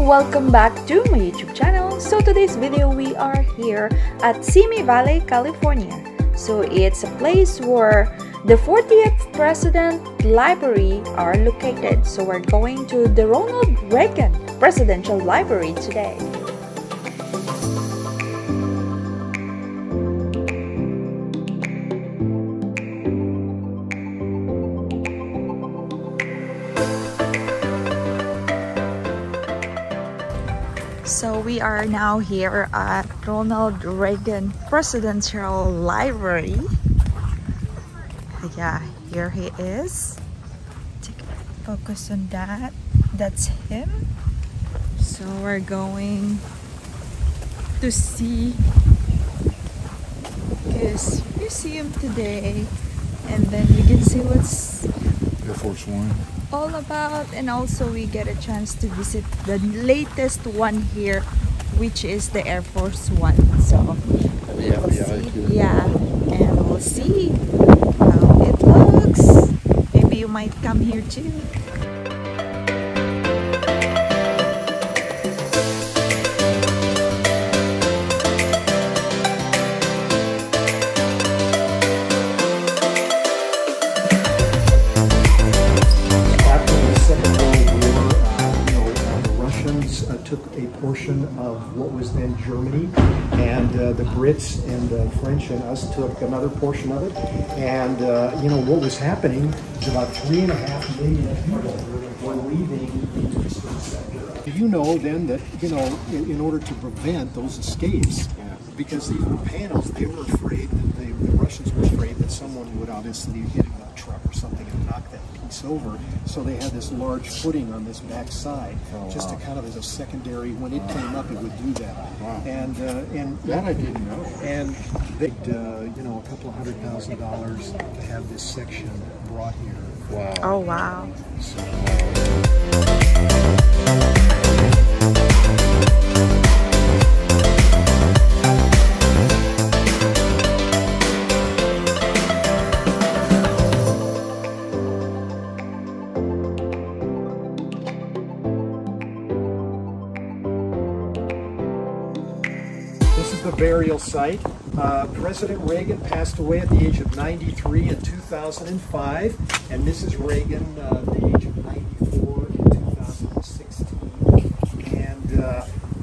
welcome back to my YouTube channel. So today's video, we are here at Simi Valley, California. So it's a place where the 40th President Library are located. So we're going to the Ronald Reagan Presidential Library today. So we are now here at Ronald Reagan Presidential Library. Yeah, here he is. Take a focus on that. That's him. So we're going to see his museum today, and then we can see what's Air Force One all about, and also we get a chance to visit the latest one here, which is the Air Force One. So we'll see, yeah, and we'll see how it looks. Maybe you might come here too. Took a portion of what was then Germany, and the Brits and the French and us took another portion of it. And you know what was happening is about 3.5 million people were leaving into the street sector. You know then that in order to prevent those escapes, because these were panels, they were afraid that the Russians were afraid that someone would obviously get in a truck or something and knock that piece over. So they had this large footing on this back side, just to kind of as a secondary. When it came up, it would do that. And that I didn't know. And they, a couple of $100,000 to have this section brought here. Wow. Oh wow. So, the burial site. President Reagan passed away at the age of 93 in 2005, and Mrs. Reagan at the age of 94 in 2016. And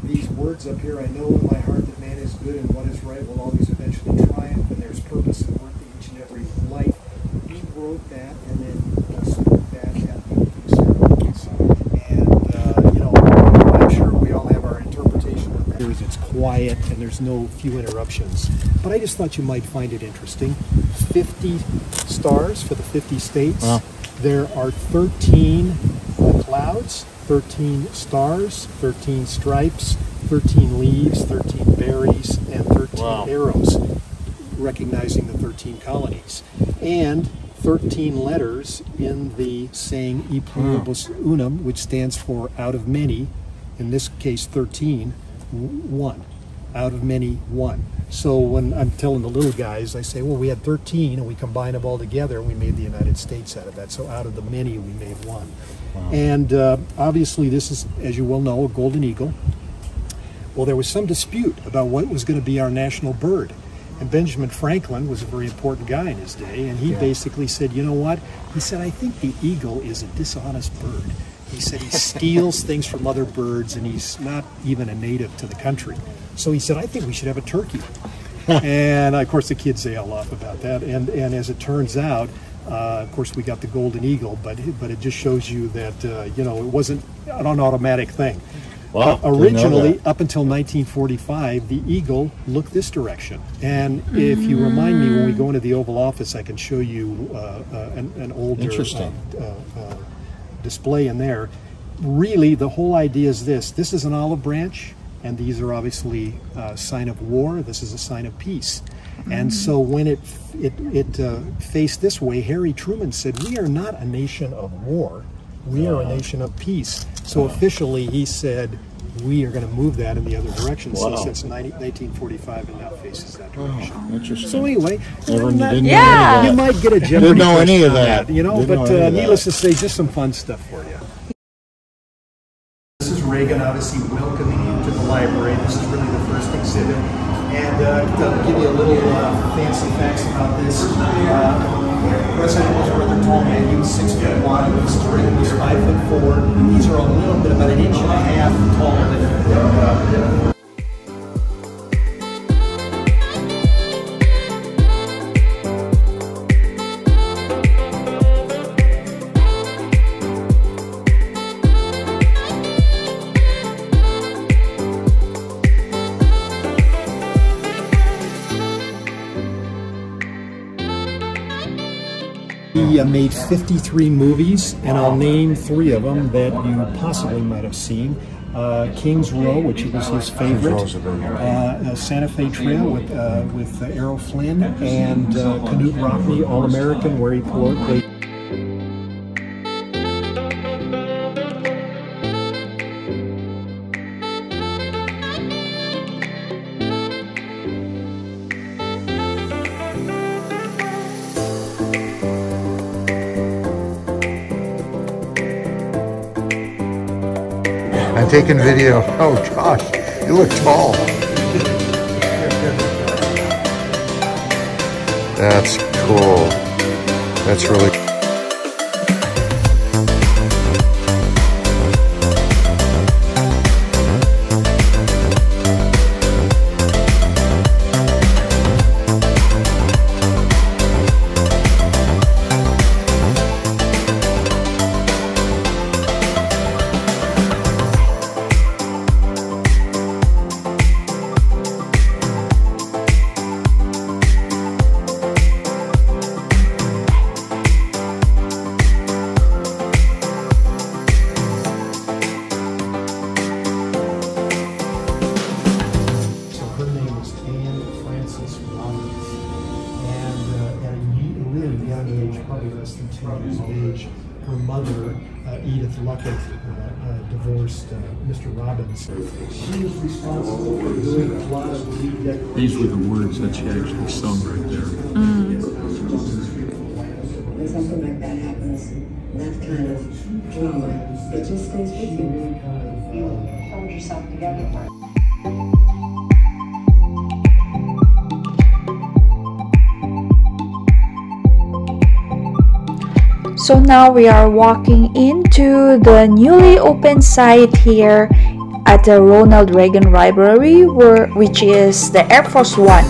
these words up here, I know in my heart that man is good and what is right will always eventually triumph, and there's purpose and worth in each and every life. He wrote that and then spoke that at the opening ceremony. And, I'm sure we all have our interpretation of that. It's quiet and there's no few interruptions. But I just thought you might find it interesting. 50 stars for the 50 states. Wow. There are 13 clouds, 13 stars, 13 stripes, 13 leaves, 13 berries, and 13 arrows, recognizing the 13 colonies. And 13 letters in the saying E pluribus unum, which stands for out of many, in this case 13, one. Out of many, one. So when I'm telling the little guys, I say, well, we had 13 and we combined them all together and we made the United States out of that. So out of the many, we made one. Wow. And obviously this is, as you well know, a golden eagle. Well, there was some dispute about what was going to be our national bird. And Benjamin Franklin was a very important guy in his day, and he basically said, you know what? He said, I think the eagle is a dishonest bird. He said he steals things from other birds, and he's not even a native to the country. So he said, I think we should have a turkey. And of course the kids say a lot about that. And as it turns out, of course we got the golden eagle, but it just shows you that it wasn't an automatic thing. Wow, originally, up until 1945, the eagle looked this direction. And if you remind me, when we go into the Oval Office, I can show you an older display in there. Really, the whole idea is this. This is an olive branch, and these are obviously a sign of war. This is a sign of peace. And so when it faced this way, Harry Truman said, we are not a nation of war. We are a nation of peace. So officially, he said, we are going to move that in the other direction. So since 1945, it now faces that direction. Interesting. So anyway, you might get a Jeopardy didn't know any of that. But needless to say, just some fun stuff for you. Reagan obviously welcoming him to the library. This is really the first exhibit. And to give you a little fancy facts about this, the president was a rather tall man. He was 6'1". Reagan was 5'4". These are a little bit, about 1.5 inches taller than He made 53 movies, and I'll name 3 of them that you possibly might have seen. Kings Row, which was his favorite, Santa Fe Trail with Errol Flynn, and Canute Rockne, All-American, where he played. I'm taking video. Oh gosh, you look tall. That's cool. That's really cool. Probably less than 2 years of age. Her mother, Edith Luckett, divorced Mr. Robbins. She was responsible for doing a lot of lead decorations. These were the words that she actually sung right there. When something like that happens, that kind of drama, it just stays with you. You hold yourself together. So now we are walking into the newly opened site here at the Ronald Reagan Library, which is the Air Force One.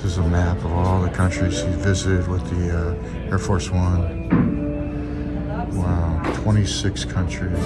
This is a map of all the countries he visited with the Air Force One. Wow, 26 countries.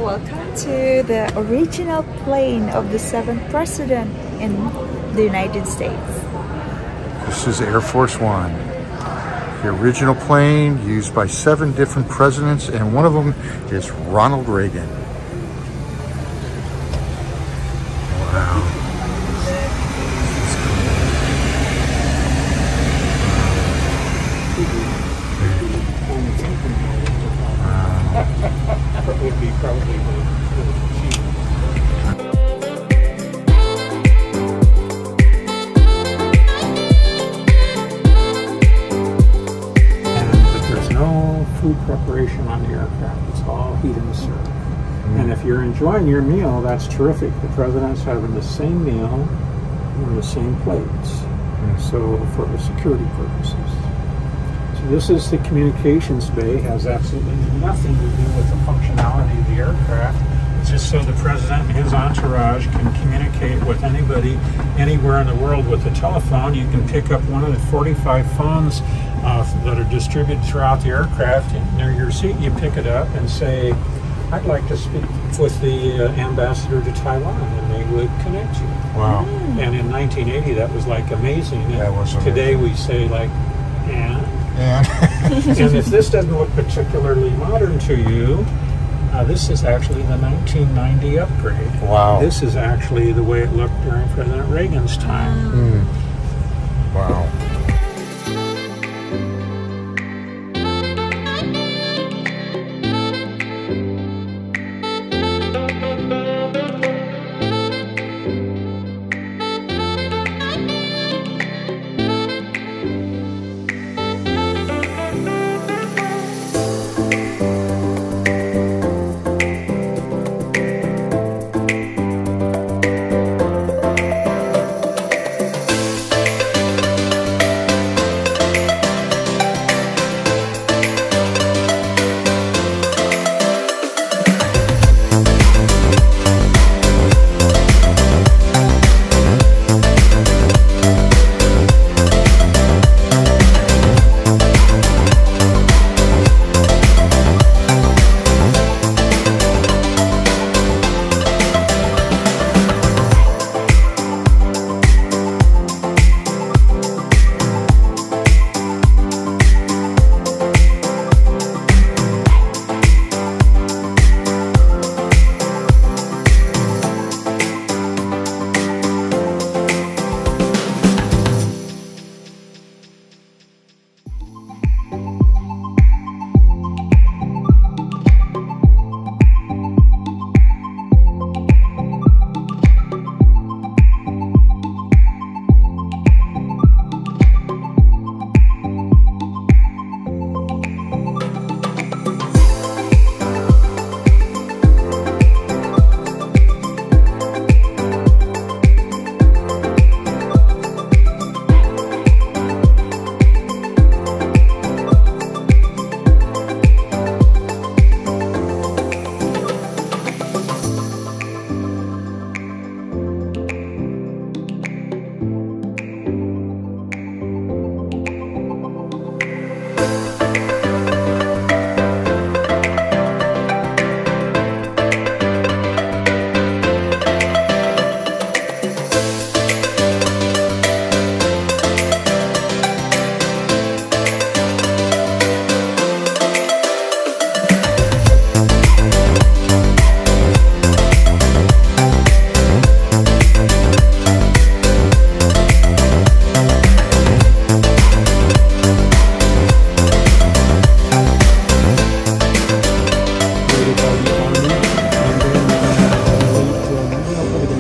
Welcome to the original plane of the 7th President in the United States. This is Air Force One. The original plane used by 7 different presidents, and one of them is Ronald Reagan. Wow. Would be probably the cheapest. you're enjoying your meal, that's terrific. The president's having the same meal on the same plates. So for security purposes. So this is the communications bay. Has absolutely nothing to do with the functionality of the aircraft. It's just so the president and his entourage can communicate with anybody anywhere in the world with a telephone. You can pick up one of the 45 phones that are distributed throughout the aircraft. Near your seat, you pick it up and say, I'd like to speak with the ambassador to Taiwan, and they would connect you. Wow. And in 1980, that was like amazing. And that was amazing. Today we say like, and And if this doesn't look particularly modern to you, this is actually the 1990 upgrade. Wow. This is actually the way it looked during President Reagan's time. Wow.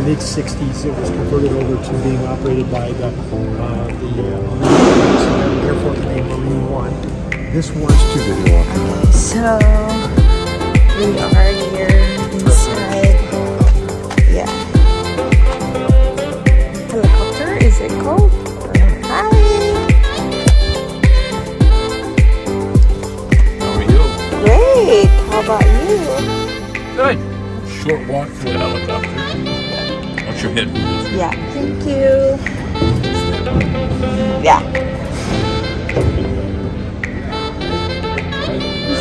mid-60s, it was converted over to being operated by the Airforce named Marine One. This was to video. So we are here inside. Yeah. Helicopter, is it called? Hi. How are you? Great. How about you? Good. Short walk to the helicopter. Watch your head. Yeah. Thank you. Yeah.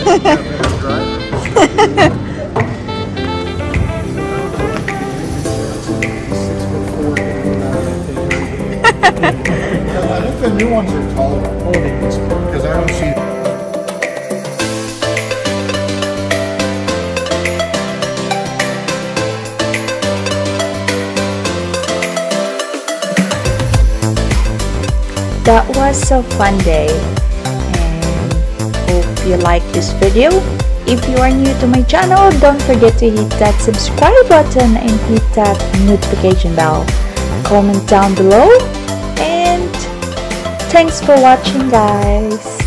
I think the new ones are taller. Oh, because I don't see. That was a fun day, and hope you like this video. If you are new to my channel, don't forget to hit that subscribe button and hit that notification bell. Comment down below, and thanks for watching, guys.